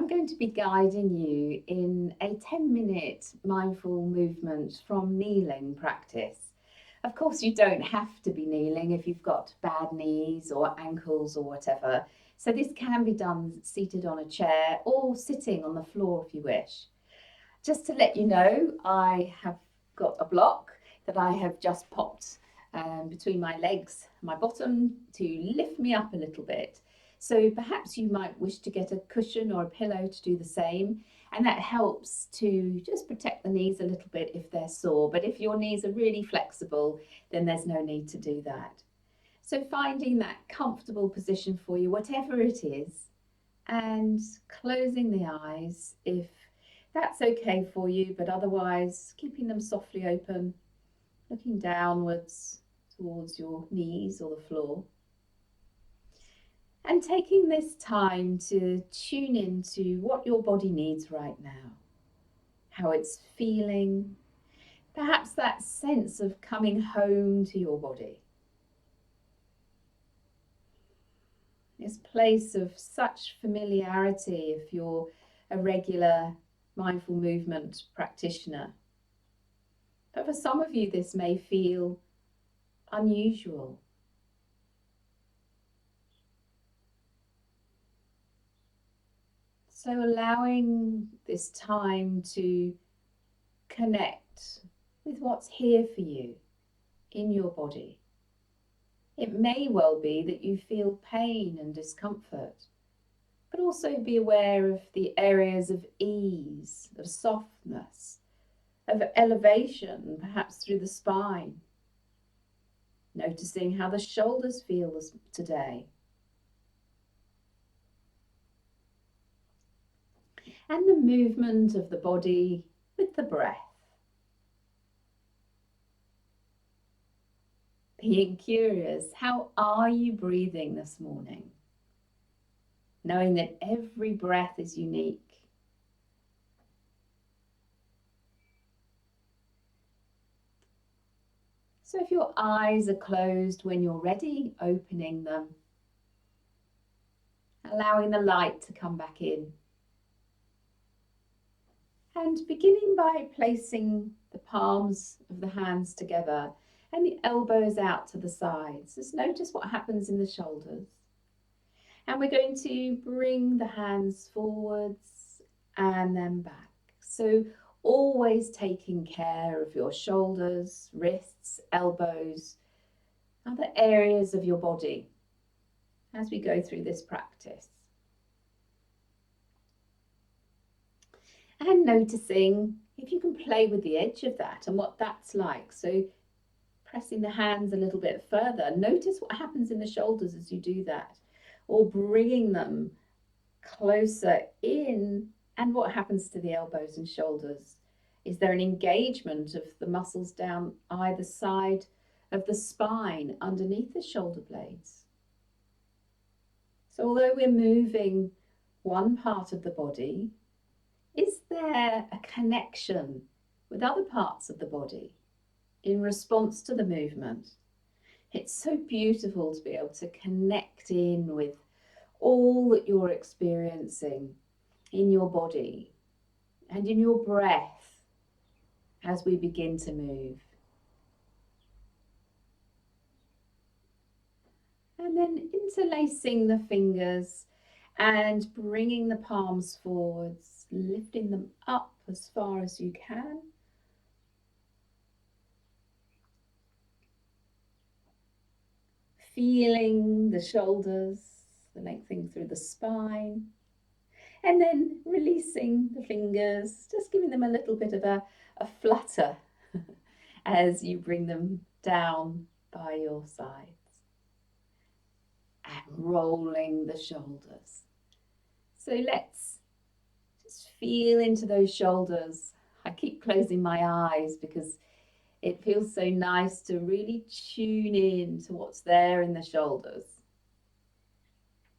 I'm going to be guiding you in a 10-minute mindful movement from kneeling practice. Of course, you don't have to be kneeling if you've got bad knees or ankles or whatever. So this can be done seated on a chair or sitting on the floor if you wish. Just to let you know, I have got a block that I have just popped between my legs, my bottom, to lift me up a little bit. So perhaps you might wish to get a cushion or a pillow to do the same, and that helps to just protect the knees a little bit if they're sore. But if your knees are really flexible, then there's no need to do that. So finding that comfortable position for you, whatever it is, and closing the eyes if that's okay for you, but otherwise keeping them softly open, looking downwards towards your knees or the floor. And taking this time to tune into what your body needs right now, how it's feeling, perhaps that sense of coming home to your body. This place of such familiarity if you're a regular mindful movement practitioner. But for some of you, this may feel unusual. So allowing this time to connect with what's here for you in your body. It may well be that you feel pain and discomfort, but also be aware of the areas of ease, of softness, of elevation, perhaps through the spine. Noticing how the shoulders feel today. And the movement of the body with the breath. Being curious, how are you breathing this morning? Knowing that every breath is unique. So if your eyes are closed when you're ready, opening them, allowing the light to come back in. And beginning by placing the palms of the hands together and the elbows out to the sides. Just notice what happens in the shoulders. And we're going to bring the hands forwards and then back. So always taking care of your shoulders, wrists, elbows, other areas of your body as we go through this practice. And noticing if you can play with the edge of that and what that's like. So pressing the hands a little bit further. Notice what happens in the shoulders as you do that, or bringing them closer in, and what happens to the elbows and shoulders. Is there an engagement of the muscles down either side of the spine underneath the shoulder blades? So although we're moving one part of the body, is there a connection with other parts of the body in response to the movement? It's so beautiful to be able to connect in with all that you're experiencing in your body and in your breath as we begin to move. And then interlacing the fingers and bringing the palms forwards, lifting them up as far as you can. Feeling the shoulders, the lengthening through the spine. And then releasing the fingers, just giving them a little bit of a flutter as you bring them down by your sides. And rolling the shoulders. So let's just feel into those shoulders. I keep closing my eyes because it feels so nice to really tune in to what's there in the shoulders.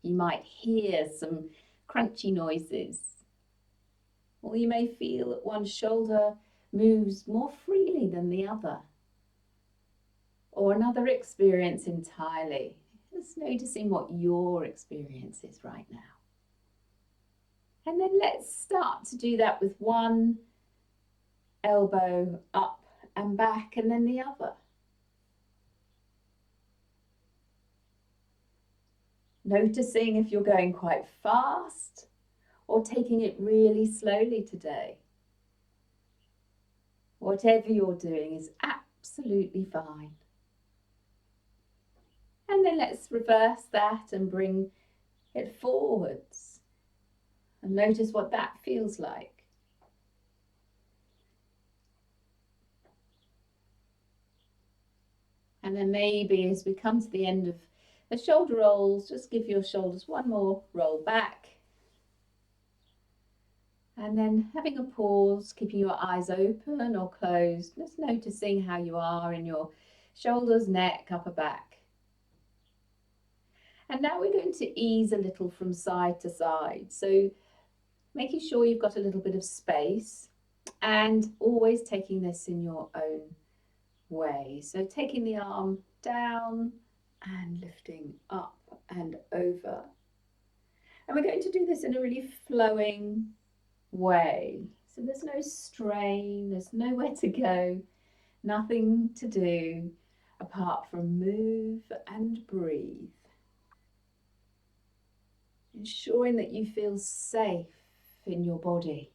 You might hear some crunchy noises, or you may feel that one shoulder moves more freely than the other, or another experience entirely. Just noticing what your experience is right now. And then let's start to do that with one elbow up and back, and then the other. Noticing if you're going quite fast or taking it really slowly today. Whatever you're doing is absolutely fine. And then let's reverse that and bring it forwards. And notice what that feels like. And then maybe as we come to the end of the shoulder rolls, just give your shoulders one more roll back. And then having a pause, keeping your eyes open or closed, just noticing how you are in your shoulders, neck, upper back. And now we're going to ease a little from side to side. So making sure you've got a little bit of space and always taking this in your own way. So taking the arm down and lifting up and over. And we're going to do this in a really flowing way. So there's no strain, there's nowhere to go, nothing to do apart from move and breathe. Ensuring that you feel safe in your body.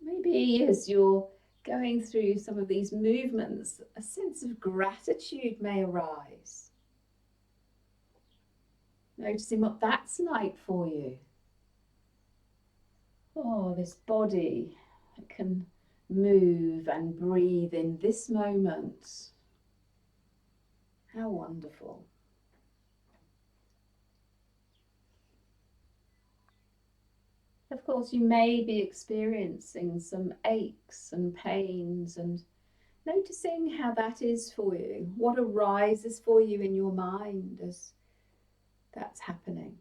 Maybe as you're going through some of these movements, a sense of gratitude may arise. Noticing what that's like for you. Oh, this body that can move and breathe in this moment. How wonderful. Of course, you may be experiencing some aches and pains and noticing how that is for you, what arises for you in your mind as that's happening.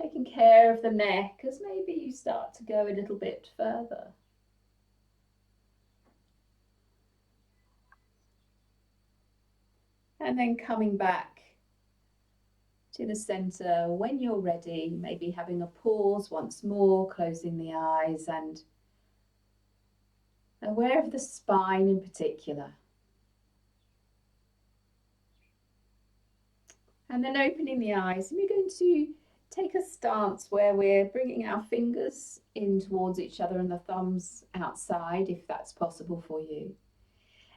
Taking care of the neck as maybe you start to go a little bit further. And then coming back to the center when you're ready, maybe having a pause once more, closing the eyes and aware of the spine in particular. And then opening the eyes, and we're going to take a stance where we're bringing our fingers in towards each other and the thumbs outside, if that's possible for you.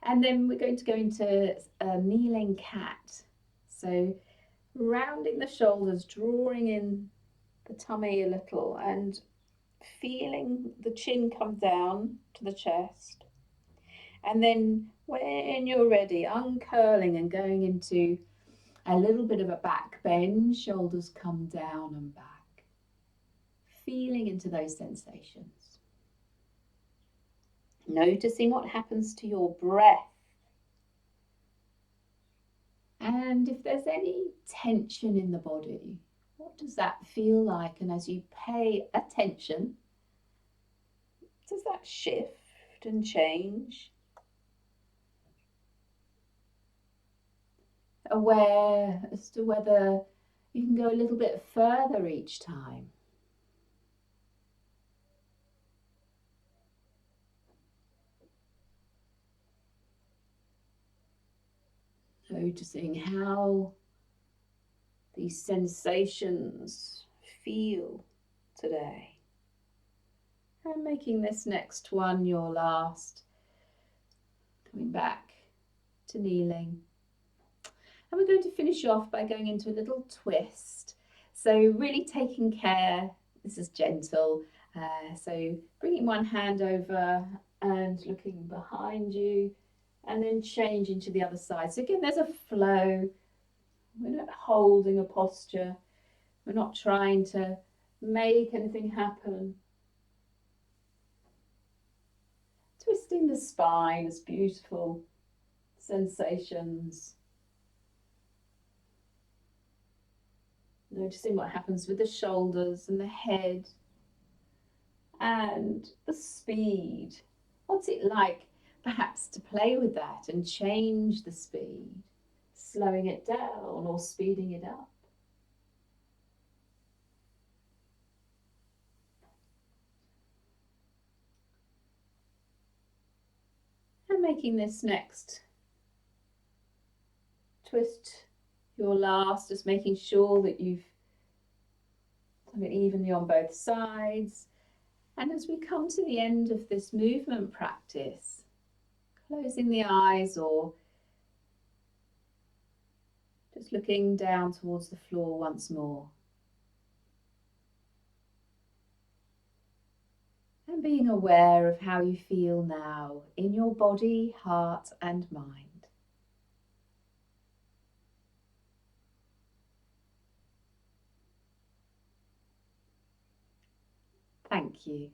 And then we're going to go into a kneeling cat. So rounding the shoulders, drawing in the tummy a little and feeling the chin come down to the chest. And then when you're ready, uncurling and going into a little bit of a back bend, shoulders come down and back. Feeling into those sensations. Noticing what happens to your breath. And if there's any tension in the body, what does that feel like? And as you pay attention, does that shift and change? Aware as to whether you can go a little bit further each time. Noticing how these sensations feel today. And making this next one your last. Coming back to kneeling. And we're going to finish off by going into a little twist. So really taking care, this is gentle. So bringing one hand over and looking behind you and then changing to the other side. So again, there's a flow. We're not holding a posture. We're not trying to make anything happen. Twisting the spine is beautiful sensations. Noticing what happens with the shoulders and the head and the speed. What's it like perhaps to play with that and change the speed? slowing it down or speeding it up. And making this next twist your last, just making sure that you've done it evenly on both sides. And as we come to the end of this movement practice, closing the eyes or just looking down towards the floor once more. And being aware of how you feel now in your body, heart, and mind. Thank you.